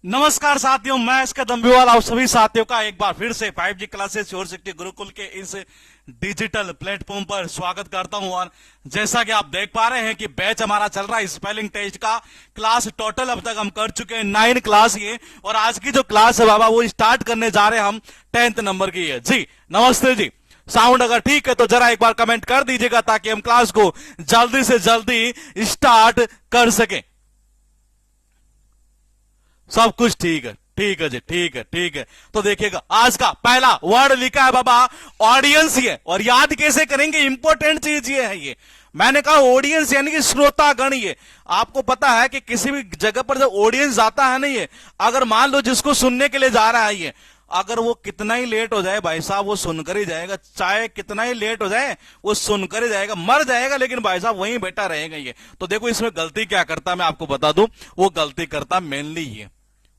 नमस्कार साथियों, मैं इसका दम्बीवाल आप सभी साथियों का एक बार फिर से 5G क्लासेस और सिटी गुरुकुल के इस डिजिटल प्लेटफॉर्म पर स्वागत करता हूं। और जैसा कि आप देख पा रहे हैं कि बैच हमारा चल रहा है स्पेलिंग टेस्ट का। क्लास टोटल अब तक हम कर चुके हैं 9 क्लास ये, और आज की जो क्लास है बाबा वो स्टार्ट करने जा रहे हैं हम 10th नंबर की है जी। नमस्ते जी। साउंड अगर ठीक है तो जरा एक बार कमेंट कर दीजिएगा ताकि हम क्लास को जल्दी से जल्दी स्टार्ट कर सकें। सब कुछ ठीक है, ठीक है जी, ठीक है, ठीक है। तो देखिएगा आज का पहला वर्ड लिखा है बाबा ऑडियंस ही है। और याद कैसे करेंगे, इंपॉर्टेंट चीज ये है। ये मैंने कहा ऑडियंस यानी कि श्रोतागण। ये आपको पता है कि किसी भी जगह पर जब ऑडियंस आता है ना, ये अगर मान लो जिसको सुनने के लिए जा रहा है ये, अगर वो कितना ही लेट हो जाए भाई साहब वो सुनकर ही जाएगा। चाहे कितना ही लेट हो जाए वो सुनकर ही जाएगा, मर जाएगा लेकिन भाई साहब वहीं बैठा रहेगा ये। तो देखो इसमें गलती क्या करता मैं आपको बता दूं, वो गलती करता मेनली ये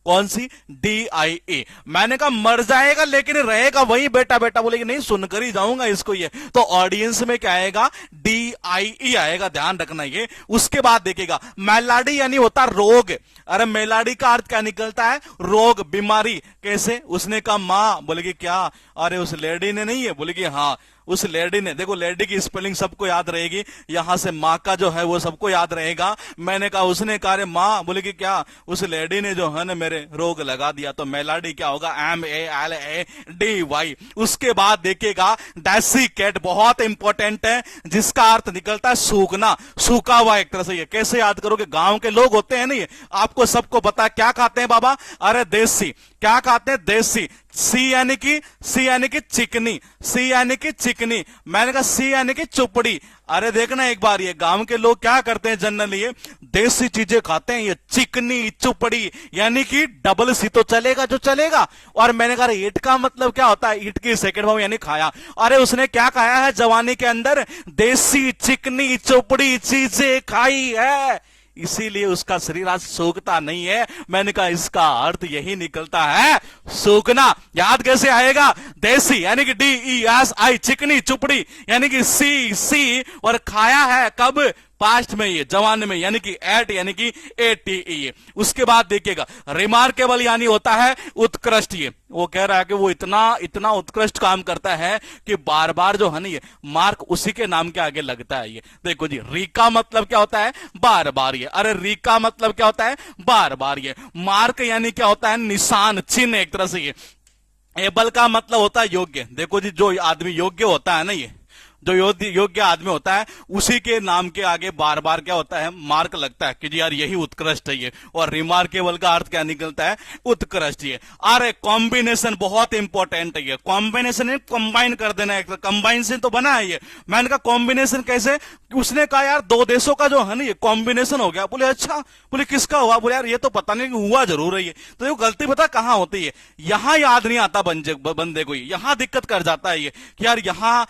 कौन सी, DIA। मैंने कहा मर जाएगा लेकिन रहेगा वही बेटा बेटा, बोले कि नहीं सुनकर ही जाऊंगा इसको ये। तो ऑडियंस में क्या आएगा, DIE आएगा, ध्यान रखना ये। उसके बाद देखिएगा मेलाडी यानी होता रोग। अरे मेलाडी का अर्थ क्या निकलता है, रोग, बीमारी। कैसे, उसने कहा मां, बोले कि क्या, अरे उस लेडी ने नहीं है, बोले कि हाँ उस लेडी ने। देखो लेडी की स्पेलिंग सबको याद रहेगी, यहां से माँ का जो है वो सबको याद रहेगा। मैंने कहा उसने कहा रे माँ, बोले कि क्या, उस लेडी ने जो है ना मेरे रोग लगा दिया। तो मेलाडी क्या होगा, MALADY। उसके बाद देखिएगा डेसी कैट, बहुत इंपॉर्टेंट है, जिसका अर्थ निकलता है सूखना, सूखा हुआ एक तरह से। ये कैसे याद करोगे, गांव के लोग होते हैं नहीं, आपको सबको पता है क्या खाते हैं बाबा, अरे देसी। क्या खाते हैं, देसी। सी यानी कि चिकनी, सी यानी कि चिकनी। मैंने कहा सी यानी कि चुपड़ी। अरे देखना एक बार, ये गांव के लोग क्या करते हैं जनरली, ये देसी चीजें खाते हैं, ये चिकनी चुपड़ी यानी कि डबल सी तो चलेगा जो चलेगा। और मैंने कहा ईट का मतलब क्या होता है, ईट की सेकंड फॉर्म यानी खाया। अरे उसने क्या खाया है जवानी के अंदर, देसी चिकनी चुपड़ी चीजें खाई है, इसीलिए उसका शरीर आज सूखता नहीं है। मैंने कहा इसका अर्थ यही निकलता है, सूखना। याद कैसे आएगा, देसी यानी कि DESI, चिकनी चुपड़ी यानी कि सी, और खाया है कब, पास्ट में, ये जवान में, यानी कि एट यानी कि ATE। उसके बाद देखिएगा रिमार्केबल यानी होता है उत्कृष्ट। ये वो कह रहा है कि वो इतना उत्कृष्ट काम करता है कि बार बार जो है ना ये मार्क उसी के नाम के आगे लगता है। ये देखो जी, री का मतलब क्या होता है, बार बार। ये अरे री का मतलब क्या होता है, बार बार। ये मार्क यानी क्या होता है, निशान, चिन्ह एक तरह से। ये एबल का मतलब होता है योग्य। देखो जी, जो आदमी योग्य होता है ना, ये जो योग्य आदमी होता है उसी के नाम के आगे बार बार क्या होता है, मार्क लगता है कि जी यार यही उत्कृष्ट है ये। और रिमार्केबल का अर्थ क्या निकलता है, उत्कृष्ट। ये अरे कॉम्बिनेशन बहुत इंपॉर्टेंट है। ये कॉम्बिनेशन कंबाइन कर देना है, कंबाइन से तो बना है ये। मैंने कहा कॉम्बिनेशन कैसे, उसने कहा यार दो देशों का जो है ना ये कॉम्बिनेशन हो गया। बोले अच्छा, बोले किसका हुआ, बोले यार ये तो पता नहीं, हुआ जरूर है ये। तो ये गलती पता कहां होती है, यहां याद नहीं आता बंदे को, यहां दिक्कत कर जाता है ये कि यार यहां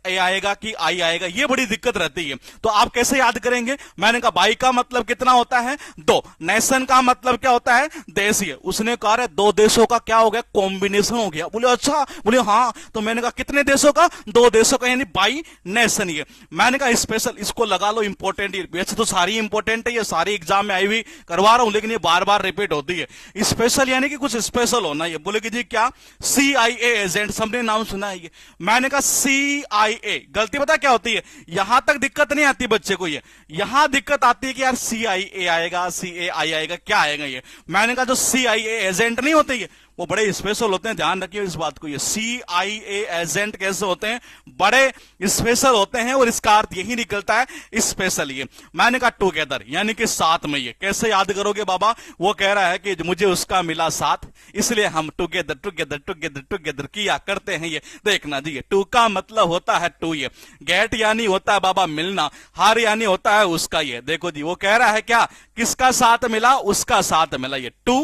ए आएगा कि आई आएगा, ये बड़ी दिक्कत रहती है। तो आप कैसे याद करेंगे, मैंने कहा बाई का मतलब कितना होता है, दो। नेशन का मतलब क्या होता है, देश। ये उसने कहा दो देशों का क्या हो गया, कॉम्बिनेशन हो गया। बोले अच्छा, बोले हाँ। तो मैंने कहा कितने देशों का, दो देशों का, यानी बाई नेशन। ये मैंने कहा स्पेशल, इसको लगा लो इंपॉर्टेंट। वैसे तो सारी इंपॉर्टेंट है, ये सारी एग्जाम में आई हुई करवा रहा हूं, लेकिन ये बार बार रिपीट होती है। स्पेशल यानी कि कुछ स्पेशल होना। ये बोले कि जी क्या, CIA एजेंट, सबने नाम सुना है ये। मैंने कहा CIA, गलती पता क्या होती है, यहां तक दिक्कत नहीं आती बच्चे को, ये यहां दिक्कत आती है कि यार CIA आएगा, CAI आएगा, क्या आएगा ये। मैंने कहा जो CIA एजेंट नहीं होते ये, वो बड़े स्पेशल होते हैं, ध्यान रखिए इस बात को। ये CIA एजेंट कैसे होते हैं, बड़े स्पेशल होते हैं, और इसका अर्थ यही निकलता है स्पेशल। ये मैंने कहा टुगेदर यानी कि साथ में। ये कैसे याद करोगे बाबा, वो कह रहा है कि मुझे उसका मिला साथ, इसलिए हम टुगेदर टुगेदर टुगेदर टुगेदर किया करते हैं। ये देखना जी, ये टू का मतलब होता है टू। ये गेट यानी होता है बाबा मिलना, हार यानी होता है उसका। ये देखो जी, वो कह रहा है क्या, किसका साथ मिला, उसका साथ मिला। ये टू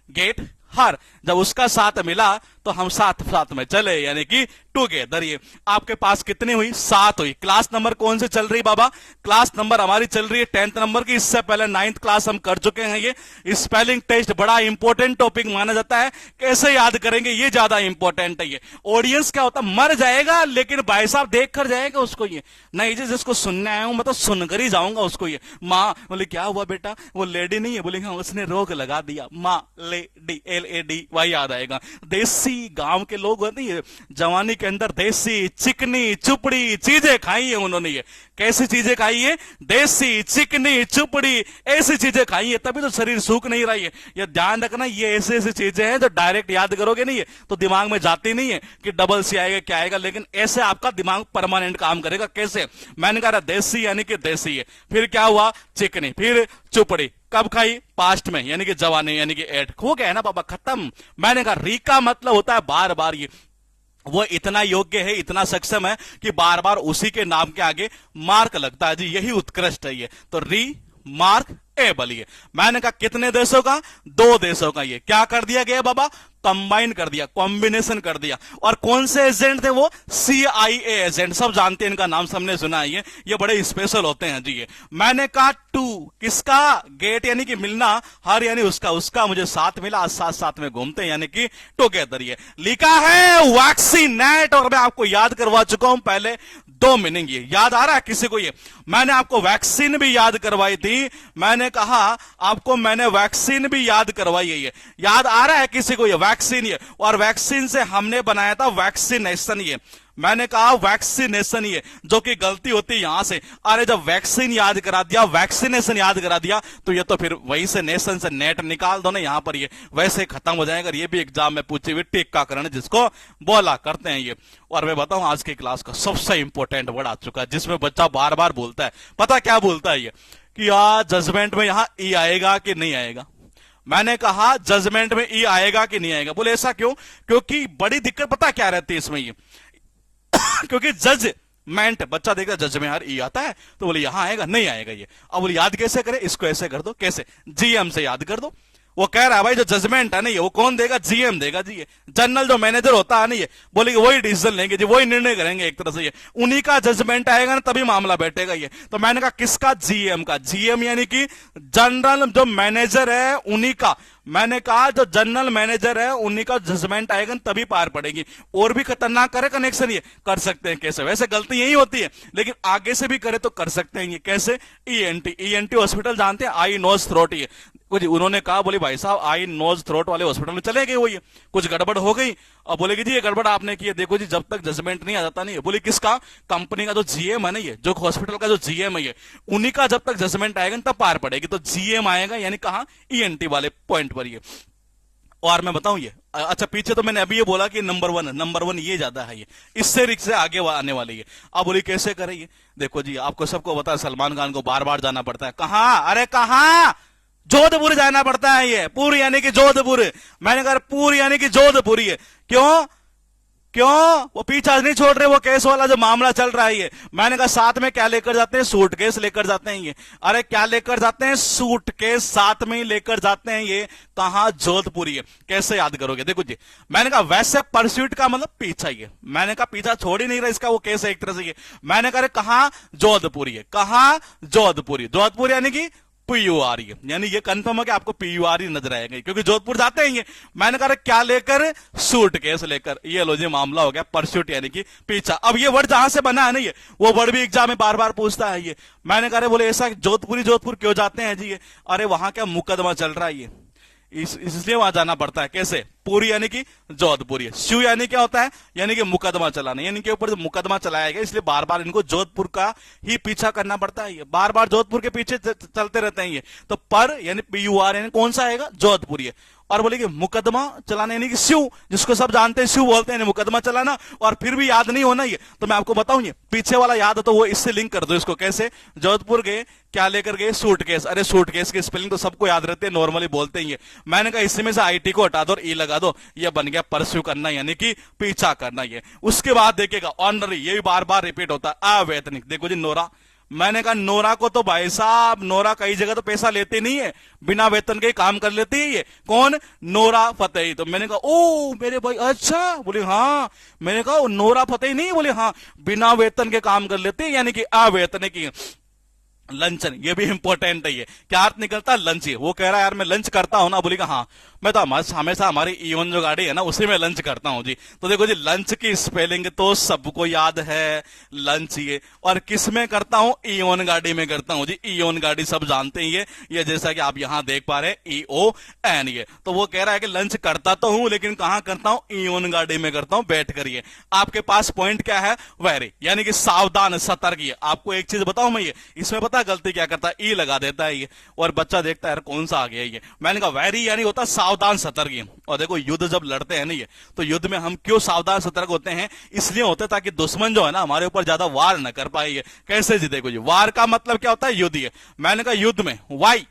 गेट हर, जब उसका साथ मिला तो हम साथ साथ में चले, यानी कि टुगेदर। ये आपके पास कितनी हुई? 7 हुई। क्लास नंबर कौन से चल रही बाबा? क्लास नंबर हमारी चल रही है 10th नंबर की। इससे पहले 9th क्लास हम कर चुके हैं। ये स्पेलिंग टेस्ट बड़ा इंपॉर्टेंट टॉपिक माना जाता है। कैसे याद करेंगे ये ज्यादा इंपॉर्टेंट है। ये ऑडियंस क्या होता है, मर जाएगा लेकिन भाई साहब देख कर जाएगा उसको। ये नहीं जी, जिसको सुनने आया हूं मैं तो सुनकर ही जाऊंगा उसको। ये माँ बोले क्या हुआ बेटा, वो लेडी नहीं है? बोले हाँ उसने रोग लगा दिया। माँ लेडी, LAD, वही याद आएगा। देसी गांव के लोग होते हैं, जवानी के अंदर देसी चिकनी चुपड़ी चीजें खाई है उन्होंने। ये कैसी चीजें खाई है? देसी चिकनी चुपड़ी ऐसी चीजें खाई है, तभी तो शरीर सूख नहीं रही है। ये ध्यान रखना, ये ऐसी ऐसी चीजें हैं जो डायरेक्ट याद करोगे नहीं है तो दिमाग में जाती नहीं है कि डबल सी आएगा क्या आएगा, लेकिन ऐसे आपका दिमाग परमानेंट काम करेगा। कैसे? मैंने कहा देसी यानी कि देसी है, फिर क्या हुआ? चिकनी, फिर चुपड़ी। कब खाई? पास्ट में, यानी कि जवानी, यानी कि एट। हो गया ना बाबा, खत्म। मैंने कहा री का मतलब होता है बार बार। ये वो इतना योग्य है, इतना सक्षम है कि बार बार उसी के नाम के आगे मार्क लगता है जी, यही उत्कृष्ट है। ये तो री मार्क एबल। ये मैंने कहा कितने देशों का? 2 देशों का। ये क्या कर दिया गया बाबा? कंबाइन कर दिया, कॉम्बिनेशन कर दिया। और कौन से एजेंट थे वो? CIA agent. सब जानते हैं इनका नाम, सबने सुना है। ये बड़े स्पेशल होते हैं जी। ये मैंने कहा 2 किसका? गेट यानी कि मिलना, हर यानी उसका मुझे साथ मिला, आज साथ साथ में घूमते हैं, यानी कि टुगेदर। ये लिखा है वैक्सीनेट, और मैं आपको याद करवा चुका हूं पहले 2 मीनिंग। ये याद आ रहा है किसी को? ये मैंने आपको वैक्सीन भी याद करवाई थी। मैंने कहा आपको मैंने वैक्सीन भी याद करवाई है। ये याद आ रहा है किसी को? ये वैक्सीन। ये और वैक्सीन से हमने बनाया था वैक्सीनेशन। ये मैंने कहा वैक्सीनेशन, ये जो कि गलती होती है यहां से। अरे जब वैक्सीन याद करा दिया, वैक्सीनेशन याद करा दिया, तो ये तो फिर वहीं से नेशन से नेट निकाल दो ना यहां पर। ये वैसे खत्म हो जाएगा। ये भी एग्जाम में पूछी हुई टीकाकरण जिसको बोला करते हैं। ये और मैं बताऊं आज की क्लास का सबसे इंपॉर्टेंट वर्ड आ चुका है जिसमें बच्चा बार बार बोलता है। पता क्या बोलता है? ये कि यार जजमेंट में यहां ई आएगा कि नहीं आएगा। मैंने कहा जजमेंट में ई आएगा कि नहीं आएगा। बोले ऐसा क्यों? क्योंकि बड़ी दिक्कत पता क्या रहती है इसमें? ये क्योंकि जजमेंट, बच्चा देखता जज में यार ई आता है, तो बोले यहां आएगा नहीं आएगा। ये अब बोले याद कैसे करे? इसको ऐसे कर दो। कैसे? GM से याद कर दो। वो कह रहा है भाई जो जजमेंट है नहीं, वो कौन देगा? GM देगा जी। ये जनरल जो मैनेजर होता है नहीं, बोले वही डिसीजन लेंगे जी, वही निर्णय करेंगे एक तरह से। ये उन्हीं का जजमेंट आएगा ना तभी मामला बैठेगा। ये तो मैंने कहा किसका? GM का। GM यानी कि जनरल जो मैनेजर है उन्हीं का। मैंने कहा जो जनरल मैनेजर है उन्हीं का जजमेंट आएगा तभी पार पड़ेगी। और भी खतरनाक करे कनेक्शन ये कर सकते हैं। कैसे? वैसे गलती यही होती है, लेकिन आगे से भी करे तो कर सकते हैं। ये कैसे? ENT हॉस्पिटल जानते हैं, आई नोज थ्रोट। ये उन्होंने कहा बोले भाई साहब आई नोज थ्रोट वाले हॉस्पिटल में चले गए, वो ये कुछ गड़बड़ हो गई। और बोलेगी जी ये गड़बड़ आपने की है। देखो जी जब तक जजमेंट नहीं आ जाता नहीं है। बोले किसका? कंपनी का जो GM है ना, ये जो हॉस्पिटल का जो GM है, ये उन्हीं का जब तक जजमेंट आएगा तब पार पड़ेगी। तो GM आएगा, यानी कहा ENT वाले पॉइंट पर। ये और मैं बताऊं ये अच्छा पीछे तो मैंने अभी ये बोला कि नंबर वन ये ज्यादा है। ये इससे रिक्स से आगे आने वाली है। अब बोली कैसे करेंगे? देखो जी आपको सबको पता है सलमान खान को बार बार जाना पड़ता है। कहां? अरे कहां? जोधपुर जाना पड़ता है। ये पुर यानी कि जोधपुर। मैंने कहा पुर यानी कि जोधपुर। ये क्यों? वो पीछा नहीं छोड़ रहे, वो केस वाला जो मामला चल रहा है। ये मैंने कहा साथ में क्या लेकर जाते हैं? सूटकेस लेकर जाते हैं। ये अरे क्या लेकर जाते हैं? सूटकेस साथ में ही लेकर जाते हैं। ये कहां? जोधपुर। ये कैसे याद करोगे? देखो जी मैंने कहा वैसे परस्यूट का मतलब पीछा। ये मैंने कहा पीछा छोड़ ही नहीं रहा इसका, वो केस है एक तरह से। ये मैंने कहा कहां? जोधपुर। ये कहां? जोधपुर यानी कि PUR। यानी ये कंफर्म है कि आपको PUR ही नजर आएगा क्योंकि जोधपुर जाते हैं। ये मैंने कहा क्या लेकर? सूटकेस लेकर। ये लो जी मामला हो गया परस्यूट यानी कि पीछा। अब ये वर्ड जहां से बना है ना, ये वो वर्ड भी एग्जाम में बार बार पूछता है। ये मैंने कहा बोले ऐसा जोधपुर क्यों जाते हैं जी? ये अरे वहां क्या मुकदमा चल रहा है। ये इसलिए वहां जाना पड़ता है। कैसे? पूरी यानी कि जोधपुर। शिव यानी क्या होता है? यानी कि मुकदमा चलाना, यानी कि ऊपर मुकदमा चलाया गया, इसलिए बार बार इनको जोधपुर का ही पीछा करना पड़ता है। ये बार बार जोधपुर के पीछे चलते रहते हैं। ये तो पर यानी PUR यानी कौन सा आएगा? जोधपुर। ये और बोले कि मुकदमा चलाना यानी कि शिव, जिसको सब जानते हैं शिव बोलते हैं, मुकदमा चलाना। और फिर भी याद नहीं होना। ये तो मैं आपको बताऊं, ये पीछे वाला याद हो तो वो इससे लिंक कर दो इसको। कैसे? जोधपुर गए, क्या लेकर गए? सूटकेस। अरे सूटकेस की स्पेलिंग तो सबको याद रहते हैं, नॉर्मली बोलते हैं। मैंने कहा इसमें से IT को हटा दो और E लगा दो, ये बन गया परस्यू करना यानी कि पीछा करना। ये उसके बाद देखिएगा ऑनरी, ये भी बार बार रिपीट होता है। अवैतनिक। देखो जी नोरा मैंने कहा नोरा को तो भाई साहब, नोरा कई जगह तो पैसा लेती नहीं है, बिना वेतन के काम कर लेती है ये। कौन? Nora Fatehi. तो मैंने कहा ओ मेरे भाई, अच्छा? बोले हाँ। मैंने कहा नोरा फतेही नहीं? बोले हाँ, बिना वेतन के काम कर लेती है, यानी कि अवेतन की। लंचन, ये भी इंपॉर्टेंट है। ये क्या अर्थ निकलता है? लंच। वो कह रहा है यार मैं लंच करता हूं ना। बोलेगा हाँ, मैं तो हमेशा हमारी ईवन जो गाड़ी है ना उसी में लंच करता हूं जी। तो देखो जी, लंच की स्पेलिंग तो सबको याद है, लंच। ये और किस में करता हूं? ईवन गाड़ी में करता हूं जी। ईवन गाड़ी सब जानते हैं ये जैसा कि आप यहां देख पा रहे हैं, EON। ये तो वो कह रहा है कि लंच करता तो हूं, लेकिन कहां करता हूं? ईवन गाड़ी में करता हूं, बैठ करिए। आपके पास पॉइंट क्या है? वेरी, यानी कि सावधान, सतर्क। ये आपको एक चीज बताऊं मैं, ये इसमें पता गलती क्या करता है? ई लगा देता है ये, और बच्चा देखता है यार कौन सा आ गया ये। मैंने कहा वेरी यानी होता सावधान सतर्क। और देखो युद्ध जब लड़ते हैं ना ये, तो युद्ध में हम क्यों सावधान सतर्क होते हैं? इसलिए होते हैं ताकि दुश्मन जो है ना हमारे ऊपर ज्यादा वार न कर पाए। ये कैसे जी? देखो जी, वार का मतलब क्या होता है? युद्ध। ये मैंने कहा युद्ध में वाई,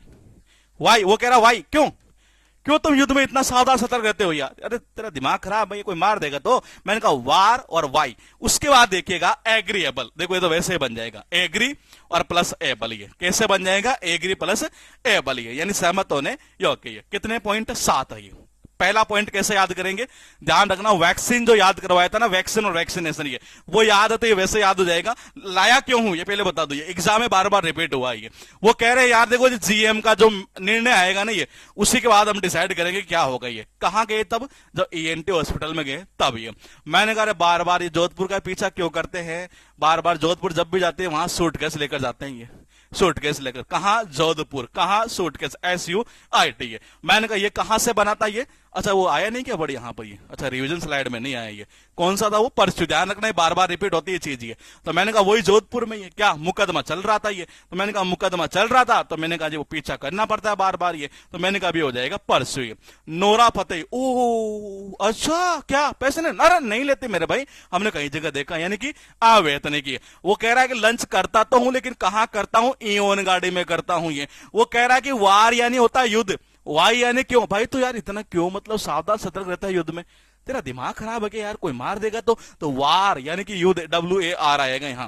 वो कह रहा वाई क्यों तुम युद्ध में इतना सावधान सतर्क रहते हो यार? अरे तेरा दिमाग खराब है, ये कोई मार देगा तो। मैंने कहा वार और वाई। उसके बाद देखिएगा एग्रीएबल। देखो ये तो वैसे ही बन जाएगा, एग्री और प्लस एबल। ये कैसे बन जाएगा? Agree plus able. ये यानी सहमत होने योग्य। कितने पॉइंट? 7 है ये। पहला पॉइंट कैसे याद करेंगे? ध्यान रखना, वैक्सीन जो याद करवाया था ना, वैक्सीन और वैक्सीनेशन, ये वो याद है तो ये वैसे याद हो जाएगा। लाया क्यों हूं ये पहले बता दो, ये एग्जाम में बार बार रिपीट हुआ है। ये वो कह रहे हैं यार देखो GM का जो निर्णय आएगा ना, ये उसी के बाद हम डिसाइड करेंगे क्या होगा। ये कहां गए तब? जब ENT हॉस्पिटल में गए तब। ये मैंने कहा बार बार ये जोधपुर का पीछा क्यों करते हैं? बार बार जोधपुर जब भी जाते हैं वहां सूटकेस लेकर जाते हैं। ये सूटकेस लेकर कहा? जोधपुर। कहा? Suitcase, SUIT। मैंने कहा ये कहां से बना था ये? अच्छा वो आया नहीं क्या बड़ी यहां पर? ये अच्छा रिवीजन स्लाइड में नहीं आया। ये कौन सा था? वो परसों। ध्यान रखना, बार बार रिपीट होती है चीज ये। तो मैंने कहा वही जोधपुर में। ये क्या मुकदमा चल रहा था ये? तो मैंने कहा मुकदमा चल रहा था, तो मैंने कहा जी वो पीछा करना पड़ता है बार बार। ये तो मैंने कहा भी हो जाएगा परसों। ये नोरा फतेही, ओह अच्छा क्या पैसे नहीं? अरे नहीं लेते मेरे भाई, हमने कई जगह देखा, यानी कि अवेतन की। वो कह रहा है कि लंच करता तो हूं, लेकिन कहां करता हूं? EON गाड़ी में करता हूं। ये वो कह रहा है कि वार यानी होता है युद्ध, वाई यानी क्यों? भाई तो यार इतना क्यों मतलब सावधान सतर्क रहता है युद्ध में? तेरा दिमाग खराब है कि यार कोई मार देगा तो वार यानी कि युद्ध, WAR आएगा यहां।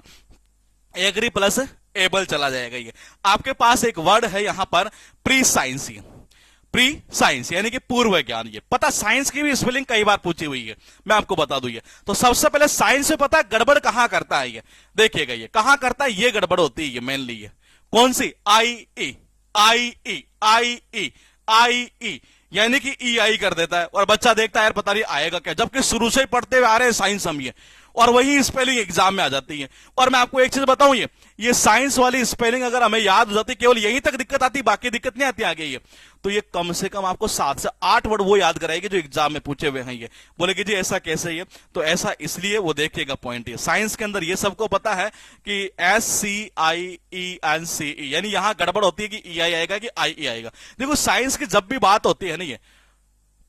एग्री प्लस एबल चला जाएगा। ये आपके पास एक वर्ड है यहां पर, प्री साइंस। प्री साइंस यानी कि पूर्व ज्ञान। ये पता, साइंस की भी स्पेलिंग कई बार पूछी हुई है, मैं आपको बता दूं। ये तो सबसे पहले साइंस में पता है गड़बड़ कहां करता है? ये देखिएगा, ये कहां करता है? ये गड़बड़ होती है ये मेनली। ये कौन सी? IE यानी कि EI कर देता है, और बच्चा देखता है यार पता नहीं आएगा क्या, जबकि शुरू से ही पढ़ते हुए आ रहे हैं साइंस हम ये, और वही स्पेलिंग एग्जाम में आ जाती है। और मैं आपको एक चीज बताऊं, ये साइंस वाली स्पेलिंग अगर हमें याद हो जाती, केवल यहीं तक दिक्कत आती, बाकी दिक्कत नहीं आती आगे। ये तो ये कम से कम आपको 7 से 8 वर्ड वो याद कराएगी जो एग्जाम में पूछे हुए हैं। ये बोलेगी जी ऐसा कैसे? ये तो ऐसा इसलिए, वो देखिएगा पॉइंट। ये साइंस के अंदर ये सबको पता है कि SCIENCE, यानी यहां गड़बड़ होती है कि EI आएगा कि IE आएगा। देखो साइंस की जब भी बात होती है ना, ये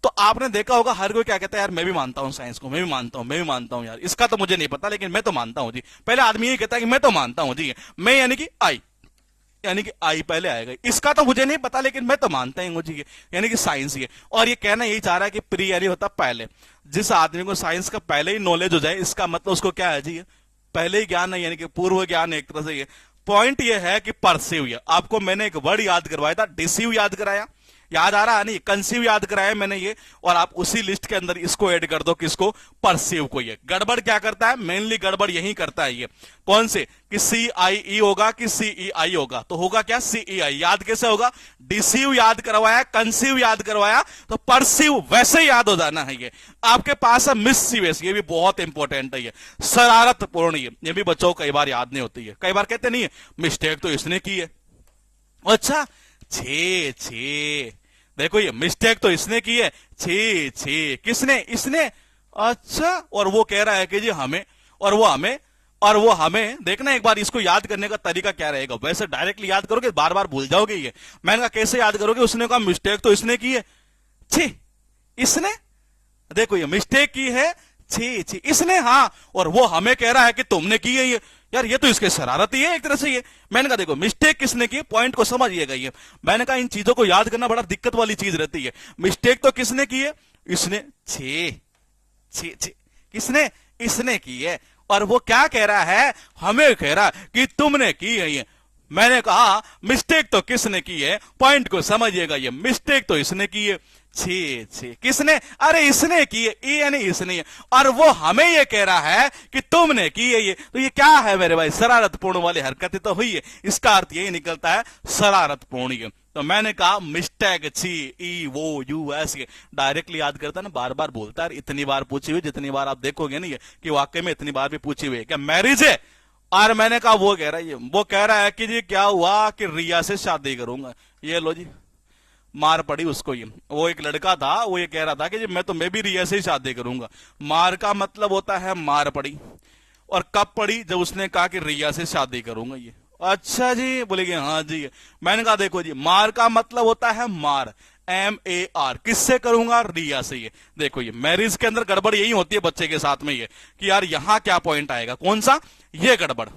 तो आपने देखा होगा हर कोई क्या कहता है यार मैं भी मानता हूं साइंस को, मैं भी मानता हूं यार, इसका तो मुझे नहीं पता लेकिन मैं तो मानता हूं जी। पहले आदमी ये कहता है कि मैं तो मानता हूं जी, मैं यानी कि आई पहले आएगा। इसका तो मुझे नहीं पता लेकिन मैं तो मानता ही हूं जी, यानी कि साइंस। ये और ये कहना यही चाह रहा है कि प्री यानी होता पहले। जिस आदमी को साइंस का पहले ही नॉलेज हो जाए, इसका मतलब उसको क्या है जी? पहले ही ज्ञान है, यानी कि पूर्व ज्ञान है एक तरह से। ये पॉइंट ये है कि परसीव। आपको मैंने एक वर्ड याद करवाया था, डिसीव याद कराया, याद आ रहा है नहीं? कंसीव याद कराया मैंने ये, और आप उसी लिस्ट के अंदर इसको ऐड कर दो, किसको? परसीव को। ये गड़बड़ क्या करता है? मेनली गड़बड़ यही करता है। ये कौन से? कि CIE होगा कि CEI होगा, तो होगा क्या? CEI। याद कैसे होगा? डिसीव याद करवाया, कंसीव याद करवाया, तो परसीव वैसे याद हो जाना है। ये आपके पास है मिससीवियस, ये भी बहुत इंपॉर्टेंट है। ये शरारतपूर्ण, ये भी बच्चों को कई बार याद नहीं होती है। कई बार कहते नहीं है मिस्टेक तो इसने की है। अच्छा छे देखो, ये मिस्टेक तो इसने की है, छे किसने? इसने। अच्छा, और वो कह रहा है कि जी हमें, और वो हमें। देखना एक बार इसको याद करने का तरीका क्या रहेगा। वैसे डायरेक्टली याद करोगे बार बार भूल जाओगे। ये मैंने कहा कैसे याद करोगे? उसने कहा मिस्टेक तो इसने की है, छी इसने। देखो ये मिस्टेक की है, छी इसने, हाँ, और वो हमें कह रहा है कि तुमने की है। ये यार ये तो इसके शरारती है एक तरह से। ये मैंने कहा देखो मिस्टेक किसने की, पॉइंट को समझिएगा। ये मैंने कहा इन चीजों को याद करना बड़ा दिक्कत वाली चीज रहती है। मिस्टेक तो किसने की है? इसने। छे किसने? इसने की है। और वो क्या कह रहा है, हमें कह रहा है कि तुमने की है ये। मैंने कहा मिस्टेक तो किसने की है, पॉइंट को समझिएगा, ये मिस्टेक तो इसने की है। छी छी, किसने, अरे इसने की है, ये यानी इसने है, और वो हमें ये कह रहा है कि तुमने की है ये। तो ये क्या है मेरे भाई, शरारतपूर्ण वाली हरकतें तो हुई है, इसका अर्थ यही निकलता है शरारतपूर्ण है। तो मैंने कहा मिस्टेक, छी, ई वो यू एस, डायरेक्टली याद करता है ना, बार बार बोलता है, इतनी बार पूछी हुई, जितनी बार आप देखोगे नहीं कि वाकई में इतनी बार भी पूछी हुई है क्या मैरिज है। और मैंने कहा वो कह रहा है, वो कह रहा है कि जी क्या हुआ कि रिया से शादी करूंगा। ये लो जी, मार पड़ी उसको। ये वो एक लड़का था, वो ये कह रहा था कि जी मैं भी रिया से ही शादी करूंगा। मार का मतलब होता है मार पड़ी, और कब पड़ी, जब उसने कहा कि रिया से शादी करूंगा। ये अच्छा जी, बोलेगे हाँ जी। मैंने कहा देखो जी, मार का मतलब होता है मार, MAR, किससे करूंगा, रिया से। ये देखो, ये मैरिज के अंदर गड़बड़ यही होती है बच्चे के साथ में, ये कि यार यहां क्या पॉइंट आएगा, कौन सा, ये गड़बड़,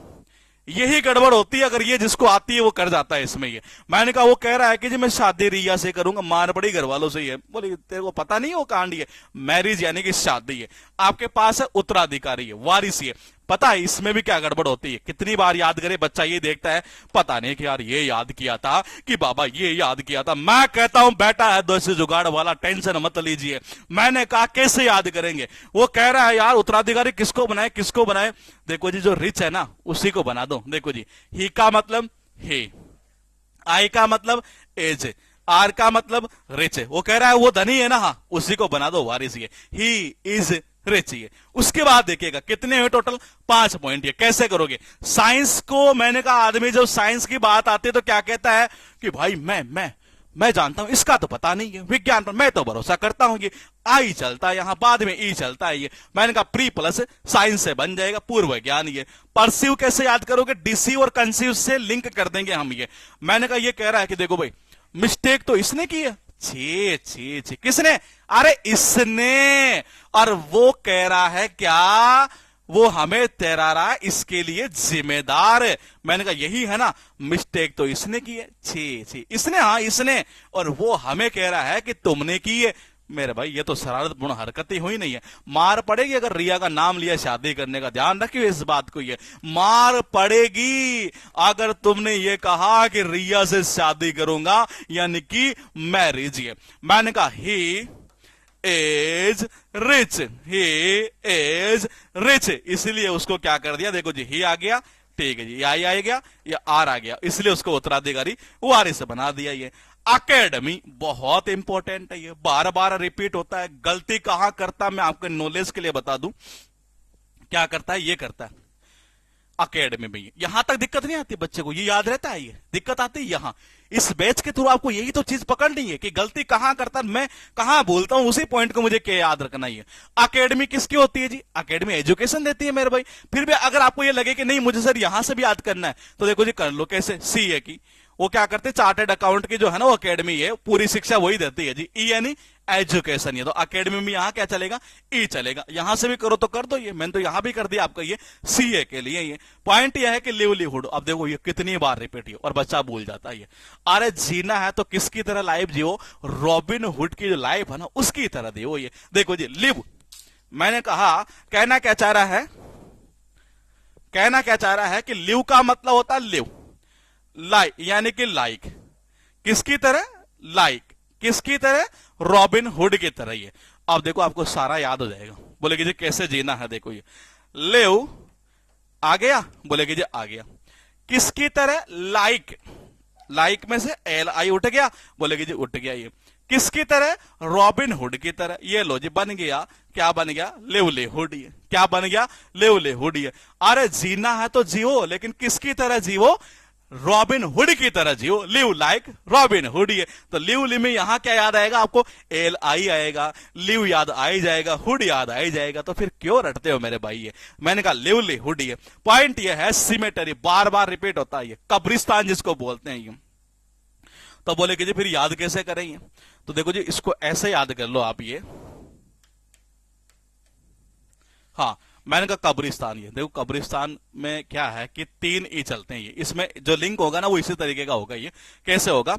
यही गड़बड़ होती है। अगर ये जिसको आती है वो कर जाता है इसमें। ये मैंने कहा वो कह रहा है कि जी मैं शादी रिया से करूंगा, मार पड़ी घर वालों से। ये बोले तेरे को पता नहीं वो कांड है, मैरिज यानी कि शादी है, आपके पास है उत्तराधिकारी है, वारिस है। पता है इसमें भी क्या गड़बड़ होती है, कितनी बार याद करे बच्चा, ये देखता है पता नहीं कि यार ये याद किया था कि बाबा ये याद किया था। मैं कहता हूं बेटा है दो से जुगाड़ वाला, टेंशन मत लीजिए। मैंने कहा कैसे याद करेंगे, वो कह रहा है यार उत्तराधिकारी किसको बनाए, किसको बनाए। देखो जी, जो रिच है ना उसी को बना दो। देखो जी, ही का मतलब हे, आई का मतलब एज, आर का मतलब रिच है। वो कह रहा है वो धनी है ना, हाँ उसी को बना दो वारिस। ये ही इज रिच। ये उसके बाद देखिएगा कितने हुए टोटल, 5 पॉइंट। ये कैसे करोगे, साइंस को, मैंने कहा आदमी जब साइंस की बात आती है तो क्या कहता है कि भाई मैं जानता हूं, इसका तो पता नहीं है, विज्ञान पर मैं तो भरोसा करता हूं। ये आई चलता है यहां, बाद में ई चलता है। ये मैंने कहा प्री प्लस साइंस से बन जाएगा पूर्व ज्ञान। ये परसीव कैसे याद करोगे, डिसीव और कंसीव से लिंक कर देंगे हम। ये मैंने कहा ये कह रहा है कि देखो भाई मिस्टेक तो इसने की है। छी छी छी, किसने, अरे इसने। और वो कह रहा है क्या, वो हमें तैरा रहा है, इसके लिए जिम्मेदार है। मैंने कहा यही है ना, मिस्टेक तो इसने की है। छी छी, इसने, हाँ इसने, और वो हमें कह रहा है कि तुमने की है। मेरे भाई ये तो शरारतपूर्ण हरकतें हुई नहीं है। मार पड़ेगी अगर रिया का नाम लिया शादी करने का, ध्यान रखिए इस बात को। ये मार पड़ेगी अगर तुमने ये कहा कि रिया से शादी करूंगा, यानी कि मैरिज। ये मैंने कहा he is rich, he is rich, इसलिए उसको क्या कर दिया, देखो जी ही आ गया, ठीक है जी, आई आ गया, या आर आ गया, इसलिए उसको उत्तराधिकारी वारिस बना दिया। ये अकेडमी बहुत इंपॉर्टेंट है, ये बार बार रिपीट होता है। गलती कहां करता, मैं आपके नॉलेज के लिए बता दूं, क्या करता है, ये करता है अकेडमी में। यहां तक दिक्कत नहीं आती बच्चे को, ये याद रहता है। ये दिक्कत आती है यहां, इस बैच के थ्रू आपको यही तो चीज पकड़नी है कि गलती कहां करता, मैं कहां बोलता हूं, उसी पॉइंट को मुझे क्या याद रखना ही है। अकेडमी किसकी होती है जी, अकेडमी एजुकेशन देती है मेरे भाई। फिर भी अगर आपको ये लगे कि नहीं मुझे सर यहां से भी याद करना है, तो देखो जी कर लो, कैसे, सीए की वो क्या करते हैं, चार्टर्ड अकाउंट की जो है ना वो अकेडमी है, पूरी शिक्षा वही देती है जी, ई यानी एजुकेशन। ये तो अकेडमी में यहां क्या चलेगा, ई चलेगा। यहां से भी करो तो कर दो, ये मैंने तो यहां भी कर दिया आपका, ये सीए के लिए। ये पॉइंट ये है कि लिवलीहुड, अब देखो ये कितनी बार रिपीट हो और बच्चा भूल जाता है। ये अरे जीना है तो किसकी तरह लाइफ जियो, रॉबिन हुड की जो लाइफ है ना उसकी तरह जियो। ये देखो जी लिव, मैंने कहा कहना क्या चाह रहा है, कहना क्या चाह रहा है कि लिव का मतलब होता है लिव, लाइक यानी कि लाइक, किसकी तरह, लाइक किसकी तरह, रॉबिन हुड की तरह। ये अब देखो आपको सारा याद हो जाएगा। बोलेगी जी कैसे जीना है, देखो ये लिव आ गया, बोलेगी जी आ गया, किसकी तरह, लाइक, लाइक में से एल आई उठ गया, बोलेगी जी उठ गया। ये किसकी तरह, रॉबिन हुड की तरह। ये लो जी बन गया, क्या बन गया, लिवलीहुड। ये क्या बन गया, लिवलीहुड। ये अरे जीना है तो जियो, लेकिन किसकी तरह जियो, रॉबिन हुड की तरह जियो, लिव लाइक रॉबिन हुड। ये तो लिव में यहां क्या याद आएगा आपको, एल आई आएगा, लिव याद आ ही जाएगा, हुड याद आ ही जाएगा। तो फिर क्यों रटते हो मेरे भाई। ये मैंने कहा लिवलीहुड। ये पॉइंट ये है सिमेटरी, बार बार रिपीट होता है, ये कब्रिस्तान जिसको बोलते हैं। ये तो बोले कि जी फिर याद कैसे करेंगे, तो देखो जी इसको ऐसे याद कर लो आप। ये हाँ मैंने कहा कब्रिस्तान। ये देखो कब्रिस्तान में क्या है कि 3 ई चलते हैं। ये इसमें जो लिंक होगा ना वो इसी तरीके का होगा। ये कैसे होगा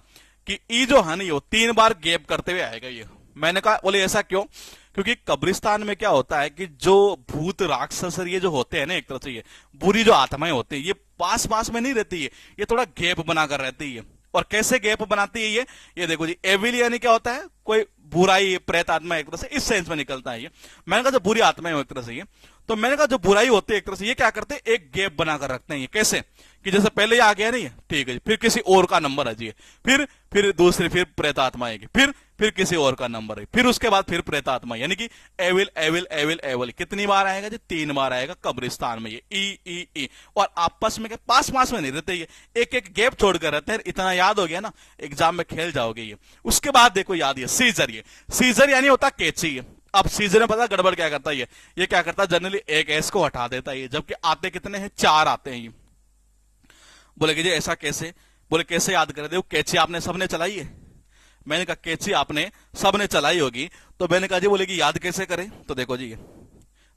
कि ई जो है ना ये 3 बार गैप करते हुए आएगा। ये मैंने कहा बोले ऐसा क्यों, क्योंकि कब्रिस्तान में क्या होता है कि जो भूत राक्षस ये जो होते हैं ना, एक तरह से ये बुरी जो आत्माएं होती हैं, ये पास पास में नहीं रहती है, ये थोड़ा गैप बनाकर रहती है। और कैसे गैप बनाती है ये देखो जी, एविल यानी क्या होता है, कोई बुराई प्रेत आत्मा, एक तरह से इस सेंस में निकलता है ये। मैंने कहा जो बुरी आत्माएं एक तरह से ये, तो मैंने कहा जो बुराई होती है एक तरह से ये क्या करते हैं, एक गैप बनाकर रखते हैं। ये कैसे कि जैसे पहले ये आ गया नहीं है, ठीक है जी, फिर किसी और का नंबर है जी, फिर दूसरी, फिर प्रेतात्मा आएगी, फिर किसी और का नंबर है, फिर उसके बाद फिर प्रेतात्मा, यानी कि एविल एविल एविल एविल कितनी बार आएगा जी, 3 बार आएगा कब्रिस्तान में ये ई। और आपस में पास पास में नहीं रहते, ये एक एक गैप छोड़कर रहते हैं। इतना याद हो गया ना, एग्जाम में खेल जाओगे ये। उसके बाद देखो याद, ये सीजर यानी होता कैची है। अब सीजर में पता गड़बड़ क्या करता है, ये क्या करता है, जनरली एक एस को हटा देता है, जबकि आते कितने हैं, 4 आते हैं ये। बोले कि जी ऐसा कैसे, बोले कैसे याद करें, देखो कैची आपने सबने चलाई है। मैंने कहा कैची आपने सबने चलाई होगी, तो मैंने कहा जी, बोले कि याद कैसे करें, तो देखो जी,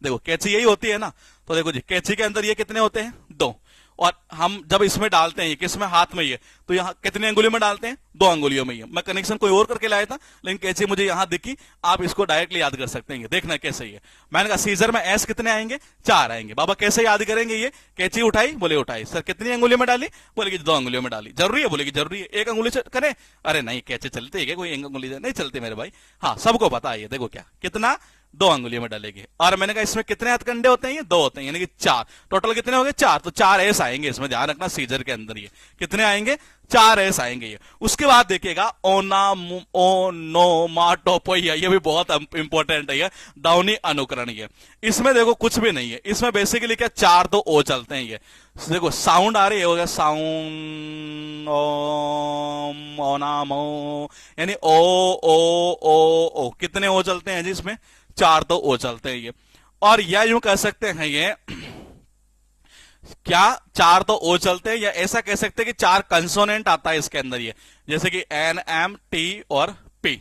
देखो कैची यही होती है ना, तो देखो जी कैची के अंदर ये कितने होते हैं, 2। और हम जब इसमें डालते हैं, किसमें, हाथ में, ये तो यहाँ कितने अंगुलियों में डालते हैं, 2 अंगुलियों में। ये मैं कनेक्शन कोई और करके लाया था, लेकिन कैची मुझे यहां दिखी, आप इसको डायरेक्टली याद कर सकते हैं, देखना कैसे ये। मैंने कहा सीजर में एस कितने आएंगे, 4 आएंगे। बाबा कैसे याद करेंगे ये, कैची उठाई, बोले उठाई, सर कितनी अंगुलियों में डाली, बोले कि 2 अंगुलियों में डाली। जरूरी है, बोले कि जरूरी है, एक अंगुली से करें, अरे नहीं कैचे चलते है, कोई एक अंगुली नहीं चलते मेरे भाई, हाँ सबको पता है। देखो क्या, कितना, 2 अंगुलियों में डालेंगे। और मैंने कहा इसमें कितने हथकंडे होते हैं, ये 2 होते हैं, यानी कि 4, टोटल कितने हो गए, 4। तो 4 एस आएंगे इसमें, ध्यान रखना सीजर के अंदर ये कितने आएंगे, 4 एस आएंगे ये। उसके बाद देखिएगा ओनोमाटोपोइया, ये भी बहुत इंपॉर्टेंट है ये, दाउनी अनुकरण। ये इसमें देखो कुछ भी नहीं है, इसमें बेसिकली क्या 4 तो ओ चलते हैं। ये देखो साउंड आ रही है, हो गया साउंड, ओम ओनामो, यानी ओ ओ ओ ओ, कितने ओ चलते हैं जी इसमें, 4 तो ओ चलते हैं ये। और या यूं कह सकते हैं ये क्या, 4 तो ओ चलते हैं, या ऐसा कह सकते हैं कि 4 कंसोनेंट आता है इसके अंदर ये, जैसे कि एन एम टी और पी।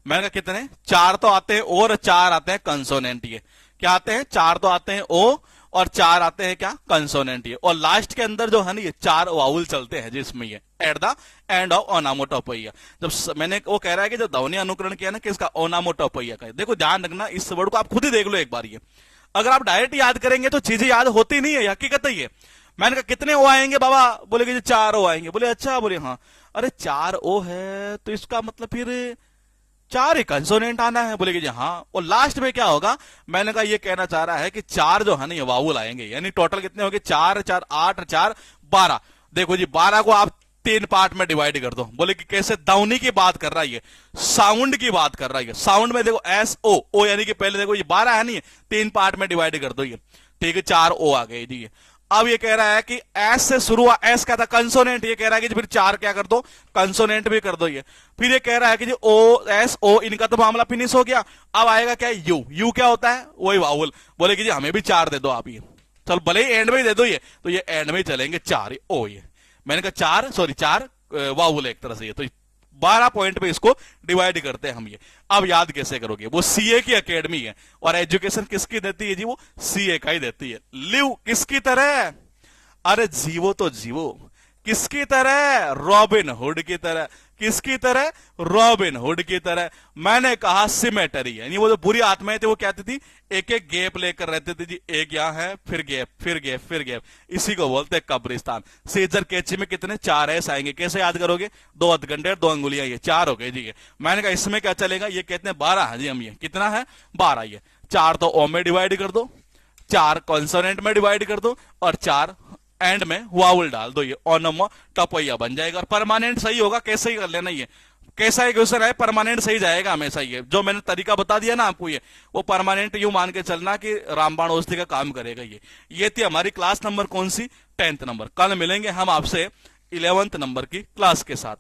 मैंने कहा कितने, 4 तो आते हैं और 4 आते हैं कंसोनेंट। ये क्या आते हैं, 4 तो आते हैं ओ और 4 आते हैं क्या, कंसोनेंट। ये और लास्ट के अंदर जो है ना, ये 4 वाउल चलते हैं जिसमें ये एट द एंड ऑफ ओनामोटोपोइया। जब मैंने वो कह रहा है कि जो ध्वनि अनुकरण किया ना किसका, ओनामोटोपोइया का। देखो ध्यान रखना, इस वर्ड को आप खुद ही देख लो एक बार। ये अगर आप डायरेक्ट याद करेंगे तो चीजें याद होती नहीं है, हकीकत है ये। मैंने कहा कितने ओ आएंगे बाबा, बोले कि 4 ओ आएंगे। बोले अच्छा, बोले हाँ। अरे 4 ओ है तो इसका मतलब फिर 4 ही कंसोनेंट आना है, बोले कि हाँ। और लास्ट में क्या होगा, मैंने कहा ये कहना चाह रहा है कि 4 जो है ना ये वावुल आएंगे, यानी टोटल कितने होंगे, 4 4 8 4 12। देखो जी 12 को आप 3 पार्ट में डिवाइड कर दो। बोले कि कैसे, दाउनी की बात कर रहा है, साउंड की बात कर रहा है। साउंड में देखो एस ओ ओ, यानी कि पहले देखो ये 12 है नहीं, 3 पार्ट में डिवाइड कर दो ये, ठीक है, 4 ओ आ गए जी। अब ये कह रहा है कि एस से शुरू हुआ, एस का था कंसोनेंट, ये कह रहा है कि फिर 4 क्या कर दो, कंसोनेंट भी कर दो ये। फिर ये कह रहा है कि जी ओ एस ओ, इनका तो मामला फिनिश हो गया। अब आएगा क्या, यू। यू क्या होता है, वही वावुल। बोले कि जी हमें भी 4 दे दो आप ये, चल भले ही एंड में ही दे दो ये, तो ये एंड में ही चलेंगे 4 ओ। ये मैंने कहा 4 वावुल एक तरह से ये, तो 12 पॉइंट पे इसको डिवाइड करते हैं हम ये। अब याद कैसे करोगे, वो सीए की एकेडमी है, और एजुकेशन किसकी देती है जी, वो सीए का ही देती है। लिव किसकी तरह, अरे जीवो तो जीवो, किसकी तरह, रॉबिन हुड की तरह। किसकी तरह, रॉबिन हुड की तरह। मैंने कहा सिमेटरी, यानी वो जो बुरी आत्माएं थी वो क्या थी, एक एक गैप लेकर रहते थे जी, एक यहां है, फिर गैप, फिर गैप, फिर गैप। इसी को बोलते हैं कब्रिस्तान। सीजर कैची में कितने, 4 एस आएंगे। कैसे याद करोगे, 2 हथकंडे, 2 अंगुलियां, ये 4 हो गए जी। मैंने कहा इसमें क्या चलेगा, ये कहते हैं 12 है जी हम, ये कितना है 12। ये 4 तो ओ में डिवाइड कर दो, 4 कॉन्सोनेंट में डिवाइड कर दो, और 4 एंड में वावुल डाल दो, ये ओनोमाटोपोइया बन जाएगा। और परमानेंट सही होगा, कैसे ही कर लेना, ये कैसा ही क्वेश्चन है, परमानेंट सही जाएगा हमेशा। ये जो मैंने तरीका बता दिया ना आपको, ये वो परमानेंट यूं मान के चलना कि रामबाण औषधि का काम करेगा। ये थी हमारी क्लास नंबर कौन सी, 10th नंबर। कल मिलेंगे हम आपसे 11th नंबर की क्लास के साथ।